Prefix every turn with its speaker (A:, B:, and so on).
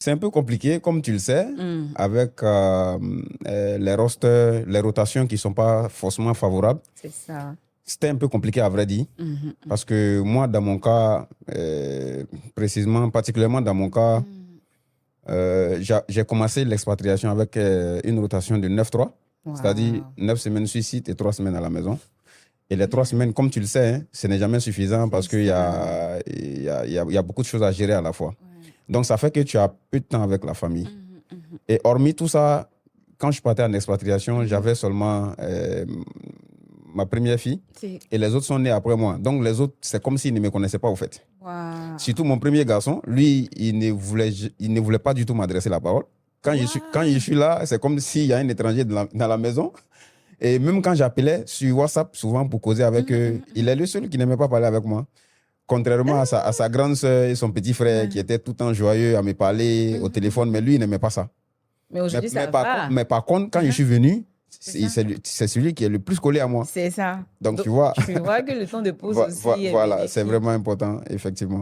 A: C'est un peu compliqué, comme tu le sais,
B: Mm.
A: avec les rosters, les rotations qui ne sont pas forcément favorables.
B: C'est ça.
A: C'était un peu compliqué, à vrai dire,
B: Mhm.
A: parce que moi, dans mon cas, précisément, particulièrement dans mon cas,
B: Mm.
A: j'ai commencé l'expatriation avec une rotation de 9-3, c'est-à-dire
B: Wow.
A: 9 semaines sur site et 3 semaines à la maison. Et les 3 semaines, comme tu le sais, hein, ce n'est jamais suffisant
B: C'est
A: parce qu'il y
B: ça.
A: a, il y a beaucoup de choses à gérer à la fois.
B: Ouais.
A: Donc, ça fait que tu as peu de temps avec la famille.
B: Mhm, mhm,
A: Et hormis tout ça, quand je partais en expatriation,
B: mhm.
A: j'avais seulement ma première fille
B: C'est...
A: et les autres sont nés après moi. Donc, les autres, c'est comme s'ils ne me connaissaient pas, au fait.
B: Wow.
A: Surtout mon premier garçon, lui, il ne voulait pas du tout m'adresser la parole. Quand je
B: Wow.
A: suis là, c'est comme s'il y a un étranger dans la maison. Et même quand j'appelais sur WhatsApp, souvent pour causer avec
B: Mhm,
A: eux,
B: mhm,
A: il
B: mhm.
A: est le seul qui n'aimait pas parler avec moi. Contrairement à sa grande sœur et son petit frère
B: Ouais.
A: qui étaient tout le temps joyeux à me parler au
B: Mhm, mhm,
A: téléphone, mais
B: mhm.
A: lui, il n'aimait pas ça.
B: Mais aujourd'hui, ça va.
A: Mais par contre, quand je
B: Mhm.
A: suis venu,
B: C'est ça.
A: c'est celui qui est le plus collé à moi.
B: C'est ça.
A: Donc,
B: Donc,
A: tu vois,
B: tu vois que le temps de pause aussi
A: voilà, c'est
B: bénéfique.
A: vraiment important, effectivement.